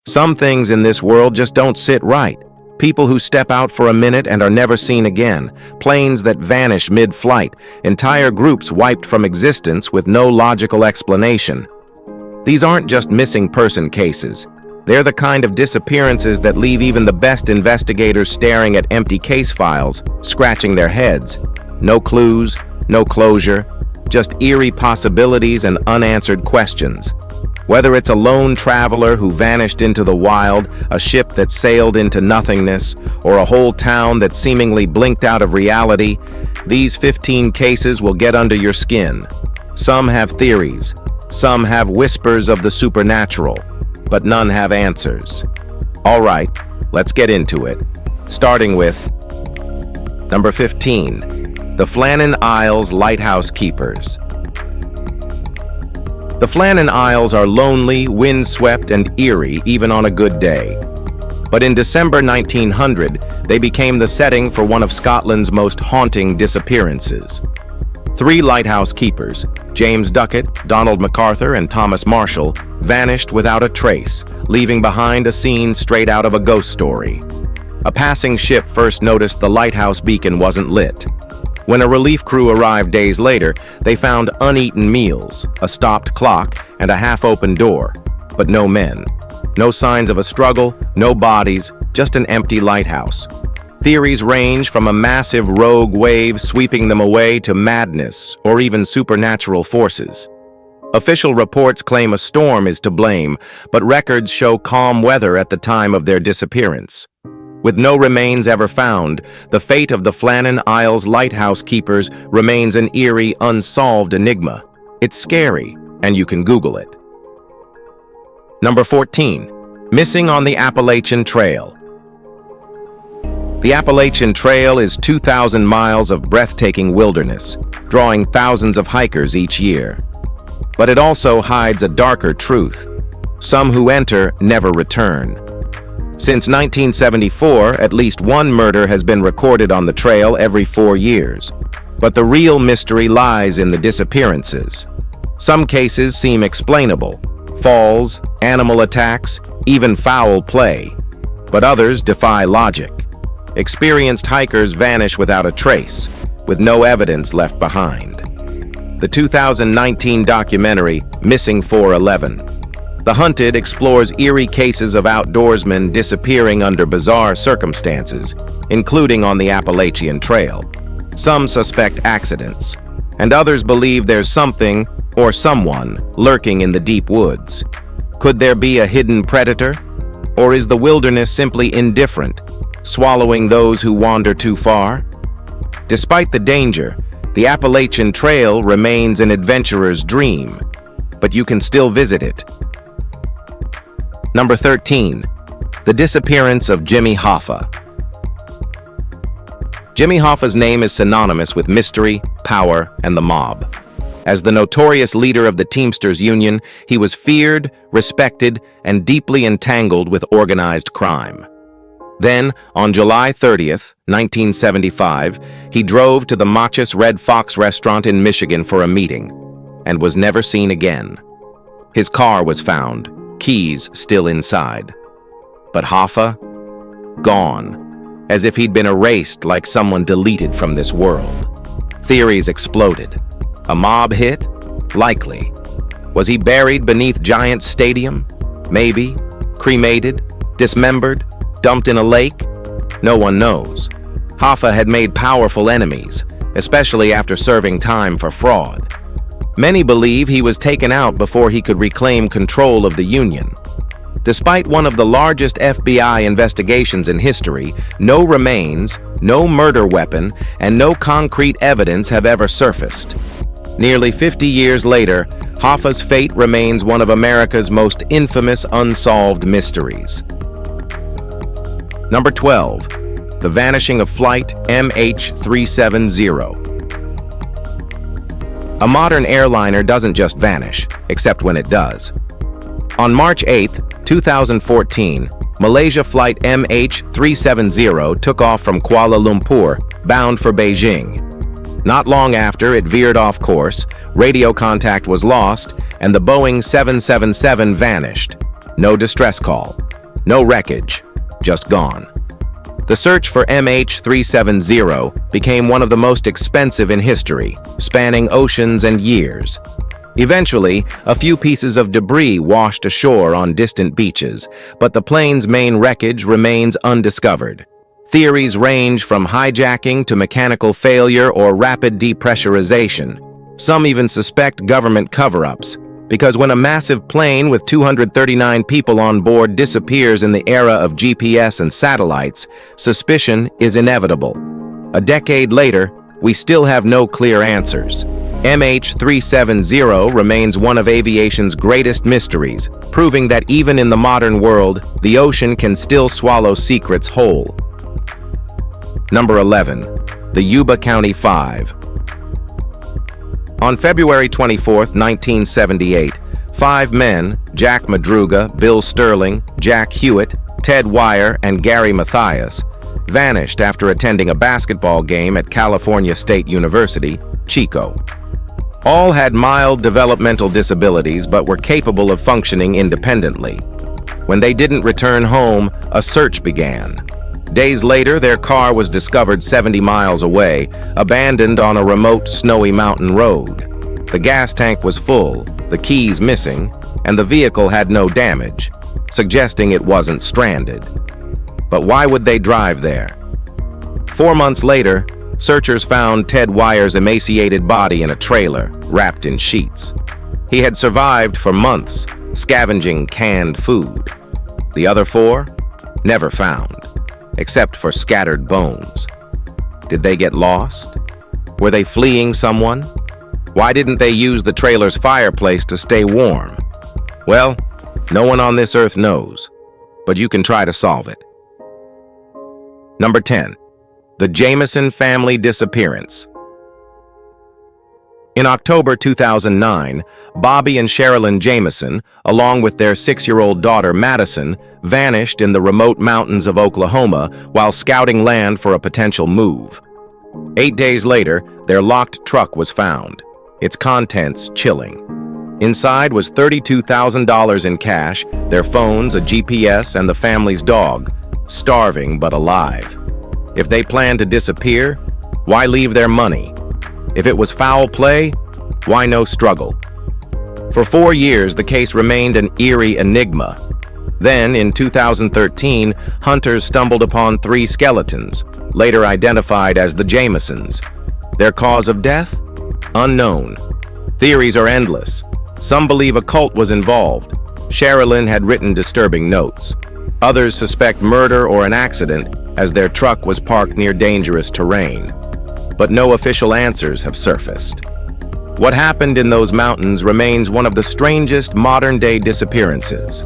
Some things in this world just don't sit right. People who step out for a minute and are never seen again, planes that vanish mid-flight, entire groups wiped from existence with no logical explanation. These aren't just missing person cases. They're the kind of disappearances that leave even the best investigators staring at empty case files, scratching their heads. No clues, no closure, just eerie possibilities and unanswered questions. Whether it's a lone traveler who vanished into the wild, a ship that sailed into nothingness, or a whole town that seemingly blinked out of reality, these 15 cases will get under your skin. Some have theories, some have whispers of the supernatural, but none have answers. All right, let's get into it. Starting with number 15, the Flannan Isles Lighthouse Keepers. The Flannan Isles are lonely, windswept, and eerie even on a good day. But in December 1900, they became the setting for one of Scotland's most haunting disappearances. 3 lighthouse keepers, James Duckett, Donald MacArthur, and Thomas Marshall, vanished without a trace, leaving behind a scene straight out of a ghost story. A passing ship first noticed the lighthouse beacon wasn't lit. When a relief crew arrived days later, they found uneaten meals, a stopped clock, and a half-open door, but no men. No signs of a struggle, no bodies, just an empty lighthouse. Theories range from a massive rogue wave sweeping them away to madness or even supernatural forces. Official reports claim a storm is to blame, but records show calm weather at the time of their disappearance. With no remains ever found, the fate of the Flannan Isles lighthouse keepers remains an eerie, unsolved enigma. It's scary, and you can Google it. Number 14, missing on the Appalachian Trail. The Appalachian Trail is 2,000 miles of breathtaking wilderness, drawing thousands of hikers each year. But it also hides a darker truth. Some who enter never return. Since 1974, at least one murder has been recorded on the trail every 4 years. But the real mystery lies in the disappearances. Some cases seem explainable: falls, animal attacks, even foul play. But others defy logic. Experienced hikers vanish without a trace, with no evidence left behind. The 2019 documentary, Missing 411. The Hunted explores eerie cases of outdoorsmen disappearing under bizarre circumstances, including on the Appalachian Trail. Some suspect accidents, and others believe there's something or someone lurking in the deep woods. Could there be a hidden predator? Or is the wilderness simply indifferent, swallowing those who wander too far? Despite the danger, the Appalachian Trail remains an adventurer's dream, but you can still visit it. Number 13, the disappearance of Jimmy Hoffa. Jimmy Hoffa's name is synonymous with mystery, power, and the mob. As the notorious leader of the Teamsters Union, he was feared, respected, and deeply entangled with organized crime. Then, on July 30th, 1975, he drove to the Machus Red Fox restaurant in Michigan for a meeting, and was never seen again. His car was found, keys still inside. But Hoffa? Gone, as if he'd been erased like someone deleted from this world. Theories exploded. A mob hit? Likely. Was he buried beneath Giants Stadium? Maybe. Cremated? Dismembered? Dumped in a lake? No one knows. Hoffa had made powerful enemies, especially after serving time for fraud. Many believe he was taken out before he could reclaim control of the Union. Despite one of the largest FBI investigations in history, no remains, no murder weapon, and no concrete evidence have ever surfaced. Nearly 50 years later, Hoffa's fate remains one of America's most infamous unsolved mysteries. Number 12, the vanishing of Flight MH370. A modern airliner doesn't just vanish, except when it does. On March 8, 2014, Malaysia Flight MH370 took off from Kuala Lumpur, bound for Beijing. Not long after, it veered off course, radio contact was lost, and the Boeing 777 vanished. No distress call, No wreckage, just gone. The search for MH370 became one of the most expensive in history, spanning oceans and years. Eventually, a few pieces of debris washed ashore on distant beaches, but the plane's main wreckage remains undiscovered. Theories range from hijacking to mechanical failure or rapid depressurization. Some even suspect government cover-ups, because when a massive plane with 239 people on board disappears in the era of GPS and satellites, suspicion is inevitable. A decade later, we still have no clear answers. MH370 remains one of aviation's greatest mysteries, proving that even in the modern world, the ocean can still swallow secrets whole. Number 11. The Yuba County Five. On February 24, 1978, 5 men, Jack Madruga, Bill Sterling, Jack Hewitt, Ted Wire, and Gary Mathias, vanished after attending a basketball game at California State University, Chico. All had mild developmental disabilities but were capable of functioning independently. When they didn't return home, a search began. Days later, their car was discovered 70 miles away, abandoned on a remote, snowy mountain road. The gas tank was full, the keys missing, and the vehicle had no damage, suggesting it wasn't stranded. But why would they drive there? 4 months later, searchers found Ted Wire's emaciated body in a trailer, wrapped in sheets. He had survived for months, scavenging canned food. The other 4? Never found, except for scattered bones. Did they get lost? Were they fleeing someone? Why didn't they use the trailer's fireplace to stay warm? Well, no one on this earth knows, but you can try to solve it. Number 10. The Jameson family disappearance. In October 2009, Bobby and Sherilyn Jameson, along with their 6-year-old daughter Madison, vanished in the remote mountains of Oklahoma while scouting land for a potential move. 8 days later, their locked truck was found, its contents chilling. Inside was $32,000 in cash, their phones, a GPS, and the family's dog, starving but alive. If they planned to disappear, why leave their money? If it was foul play, why no struggle? For 4 years, the case remained an eerie enigma. Then, in 2013, hunters stumbled upon 3 skeletons, later identified as the Jamesons. Their cause of death? Unknown. Theories are endless. Some believe a cult was involved. Sherilyn had written disturbing notes. Others suspect murder or an accident, as their truck was parked near dangerous terrain. But no official answers have surfaced. What happened in those mountains remains one of the strangest modern-day disappearances.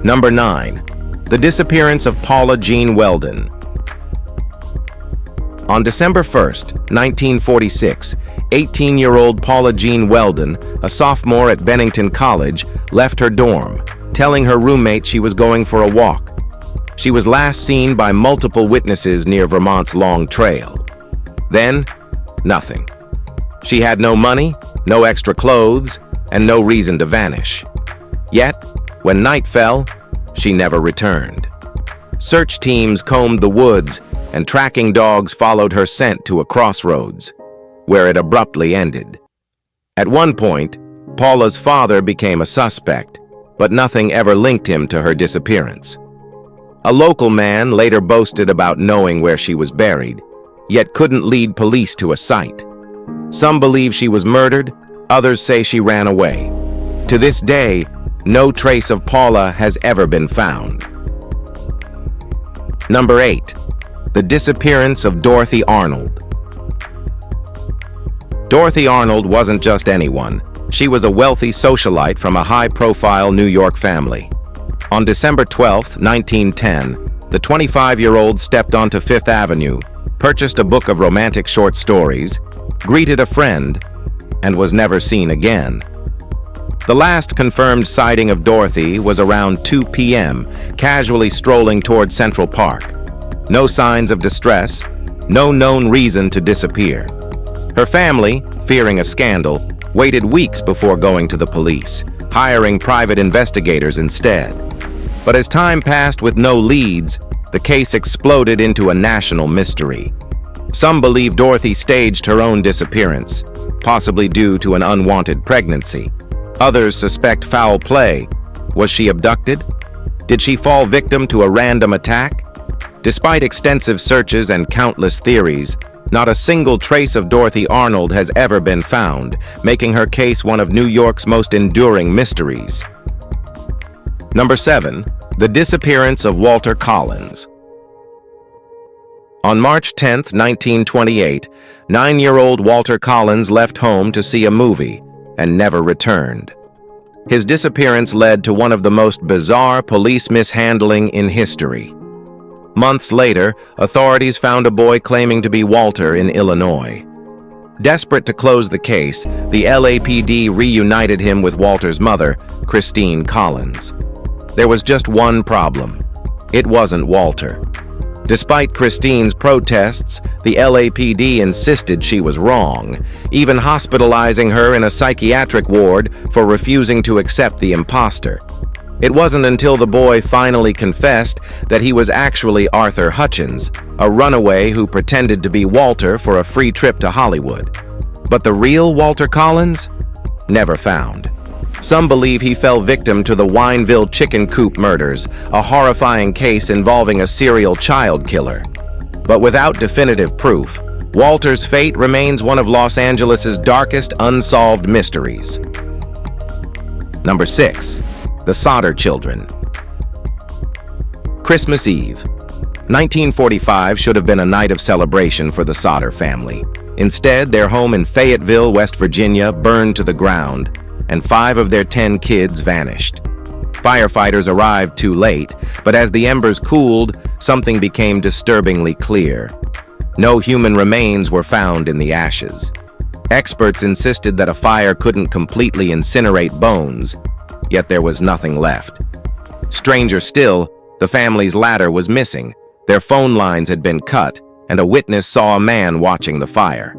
Number 9. The disappearance of Paula Jean Weldon. On December 1st, 1946, 18-year-old Paula Jean Weldon, a sophomore at Bennington College, left her dorm, telling her roommate she was going for a walk. She was last seen by multiple witnesses near Vermont's Long Trail. Then, nothing. She had no money, no extra clothes, and no reason to vanish. Yet, when night fell, she never returned. Search teams combed the woods, and tracking dogs followed her scent to a crossroads, where it abruptly ended. At one point, Paula's father became a suspect, but nothing ever linked him to her disappearance. A local man later boasted about knowing where she was buried, yet couldn't lead police to a site. Some believe she was murdered, others say she ran away. To this day, no trace of Paula has ever been found. Number 8. The disappearance of Dorothy Arnold. Dorothy Arnold wasn't just anyone. She was a wealthy socialite from a high-profile New York family. On December 12, 1910, the 25-year-old stepped onto Fifth Avenue, purchased a book of romantic short stories, greeted a friend, and was never seen again. The last confirmed sighting of Dorothy was around 2 p.m., casually strolling toward Central Park. No signs of distress, no known reason to disappear. Her family, fearing a scandal, waited weeks before going to the police, hiring private investigators instead. But as time passed with no leads, the case exploded into a national mystery. Some believe Dorothy staged her own disappearance, possibly due to an unwanted pregnancy. Others suspect foul play. Was she abducted? Did she fall victim to a random attack? Despite extensive searches and countless theories, not a single trace of Dorothy Arnold has ever been found, making her case one of New York's most enduring mysteries. Number 7. The disappearance of Walter Collins. On March 10, 1928, 9-year-old Walter Collins left home to see a movie and never returned. His disappearance led to one of the most bizarre police mishandling in history. Months later, authorities found a boy claiming to be Walter in Illinois. Desperate to close the case, the LAPD reunited him with Walter's mother, Christine Collins. There was just one problem. It wasn't Walter. Despite Christine's protests, the LAPD insisted she was wrong, even hospitalizing her in a psychiatric ward for refusing to accept the imposter. It wasn't until the boy finally confessed that he was actually Arthur Hutchins, a runaway who pretended to be Walter for a free trip to Hollywood. But the real Walter Collins? Never found. Some believe he fell victim to the Wineville chicken coop murders, a horrifying case involving a serial child killer. But without definitive proof, Walter's fate remains one of Los Angeles' darkest unsolved mysteries. Number 6. The Sodder Children. Christmas Eve. 1945 should have been a night of celebration for the Sodder family. Instead, their home in Fayetteville, West Virginia, burned to the ground, and 5 of their 10 kids vanished. Firefighters arrived too late, but as the embers cooled, something became disturbingly clear. No human remains were found in the ashes. Experts insisted that a fire couldn't completely incinerate bones, yet there was nothing left. Stranger still, the family's ladder was missing, their phone lines had been cut, and a witness saw a man watching the fire.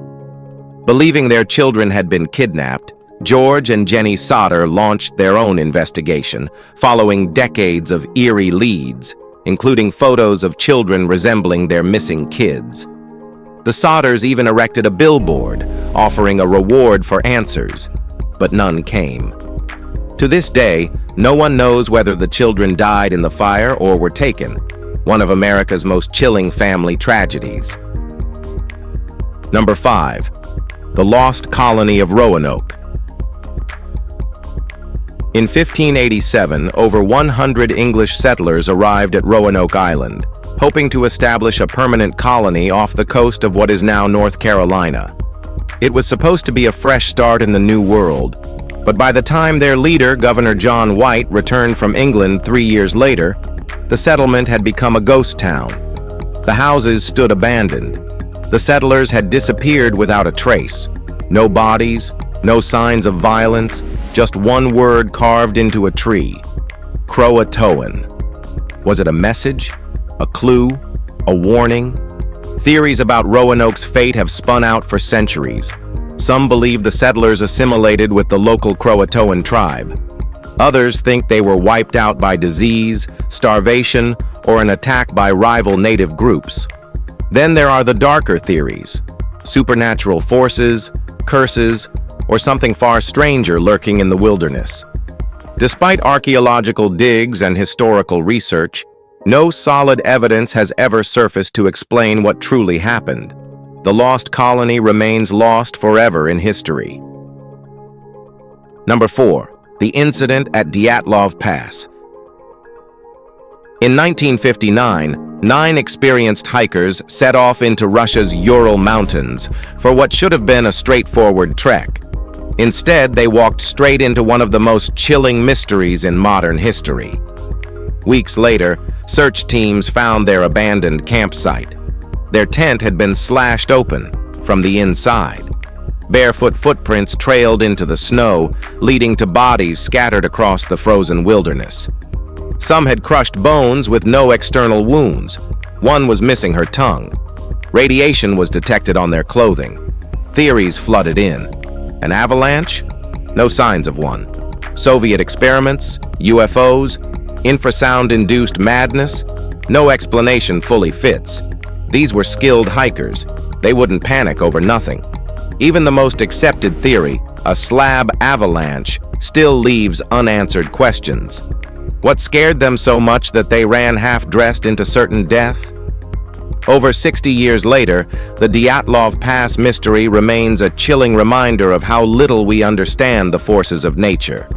Believing their children had been kidnapped, George and Jenny Sodder launched their own investigation, following decades of eerie leads, including photos of children resembling their missing kids. The Sodders even erected a billboard, offering a reward for answers, but none came. To this day, no one knows whether the children died in the fire or were taken, one of America's most chilling family tragedies. Number 5. The Lost Colony of Roanoke. In 1587, over 100 English settlers arrived at Roanoke Island, hoping to establish a permanent colony off the coast of what is now North Carolina. It was supposed to be a fresh start in the New World, but by the time their leader, Governor John White, returned from England 3 years later, the settlement had become a ghost town. The houses stood abandoned. The settlers had disappeared without a trace. No bodies, no signs of violence, just one word carved into a tree: Croatoan. Was it a message? A clue? A warning? Theories about Roanoke's fate have spun out for centuries. Some believe the settlers assimilated with the local Croatoan tribe. Others think they were wiped out by disease, starvation, or an attack by rival native groups. Then there are the darker theories: supernatural forces, curses, or something far stranger lurking in the wilderness. Despite archaeological digs and historical research, no solid evidence has ever surfaced to explain what truly happened. The lost colony remains lost forever in history. Number 4. The incident at Dyatlov Pass. In 1959, 9 experienced hikers set off into Russia's Ural Mountains for what should have been a straightforward trek. Instead, they walked straight into one of the most chilling mysteries in modern history. Weeks later, search teams found their abandoned campsite. Their tent had been slashed open from the inside. Barefoot footprints trailed into the snow, leading to bodies scattered across the frozen wilderness. Some had crushed bones with no external wounds. One was missing her tongue. Radiation was detected on their clothing. Theories flooded in. An avalanche? No signs of one. Soviet experiments? UFOs? Infrasound-induced madness? No explanation fully fits. These were skilled hikers. They wouldn't panic over nothing. Even the most accepted theory, a slab avalanche, still leaves unanswered questions. What scared them so much that they ran half-dressed into certain death? Over 60 years later, the Dyatlov Pass mystery remains a chilling reminder of how little we understand the forces of nature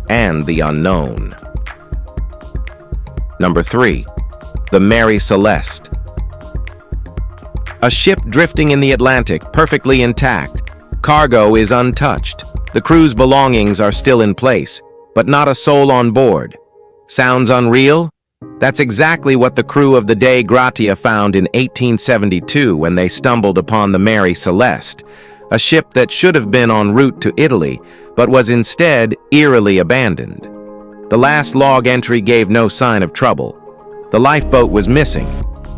and the unknown. Number 3. The Mary Celeste. A ship drifting in the Atlantic, perfectly intact. Cargo is untouched. The crew's belongings are still in place, but not a soul on board. Sounds unreal? That's exactly what the crew of the Dei Gratia found in 1872 when they stumbled upon the Mary Celeste, a ship that should have been en route to Italy, but was instead eerily abandoned. The last log entry gave no sign of trouble. The lifeboat was missing,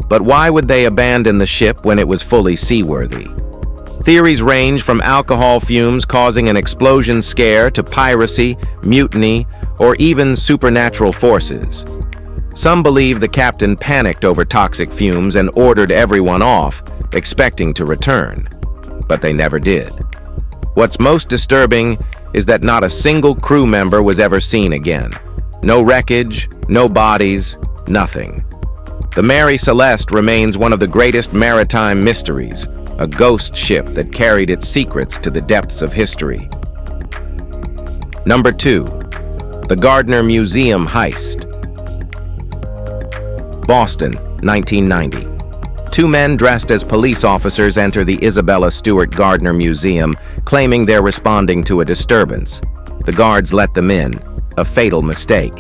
but why would they abandon the ship when it was fully seaworthy? Theories range from alcohol fumes causing an explosion scare to piracy, mutiny, or even supernatural forces. Some believe the captain panicked over toxic fumes and ordered everyone off, expecting to return. But they never did. What's most disturbing is that not a single crew member was ever seen again. No wreckage, no bodies, nothing. The Mary Celeste remains one of the greatest maritime mysteries, a ghost ship that carried its secrets to the depths of history. Number 2. The Gardner Museum Heist. Boston, 1990. Two men dressed as police officers enter the Isabella Stewart Gardner Museum, claiming they're responding to a disturbance. The guards let them in, a fatal mistake.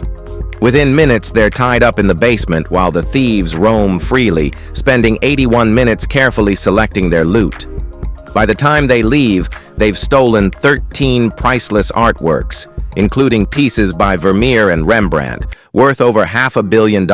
Within minutes, they're tied up in the basement while the thieves roam freely, spending 81 minutes carefully selecting their loot. By the time they leave, they've stolen 13 priceless artworks, including pieces by Vermeer and Rembrandt, worth over $500 million.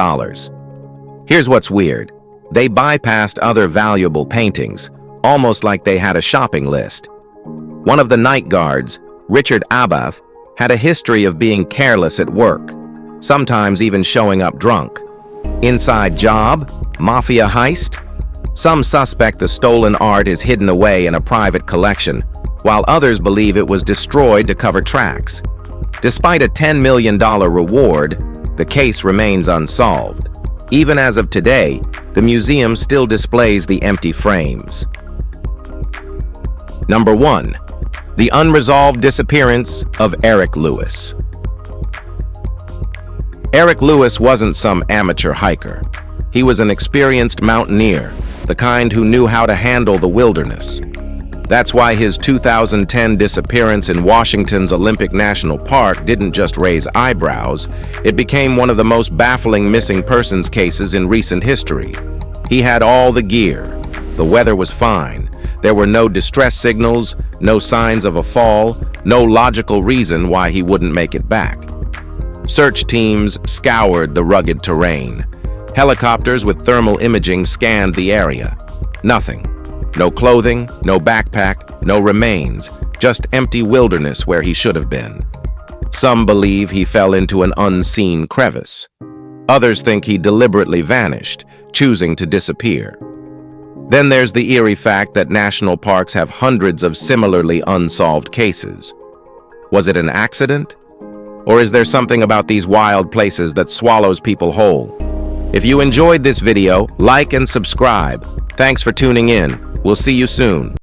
Here's what's weird. They bypassed other valuable paintings, almost like they had a shopping list. One of the night guards, Richard Abath, had a history of being careless at work, sometimes even showing up drunk. Inside job? Mafia heist? Some suspect the stolen art is hidden away in a private collection, while others believe it was destroyed to cover tracks. Despite a $10 million reward, the case remains unsolved. Even as of today, the museum still displays the empty frames. Number 1. The Unresolved Disappearance of Eric Lewis. Eric Lewis wasn't some amateur hiker. He was an experienced mountaineer, the kind who knew how to handle the wilderness. That's why his 2010 disappearance in Washington's Olympic National Park didn't just raise eyebrows, it became one of the most baffling missing persons cases in recent history. He had all the gear. The weather was fine. There were no distress signals, no signs of a fall, no logical reason why he wouldn't make it back. Search teams scoured the rugged terrain. Helicopters with thermal imaging scanned the area. Nothing. No clothing, no backpack, no remains, just empty wilderness where he should have been. Some believe he fell into an unseen crevice. Others think he deliberately vanished, choosing to disappear. Then there's the eerie fact that national parks have hundreds of similarly unsolved cases. Was it an accident? Or is there something about these wild places that swallows people whole? If you enjoyed this video, like and subscribe. Thanks for tuning in. We'll see you soon.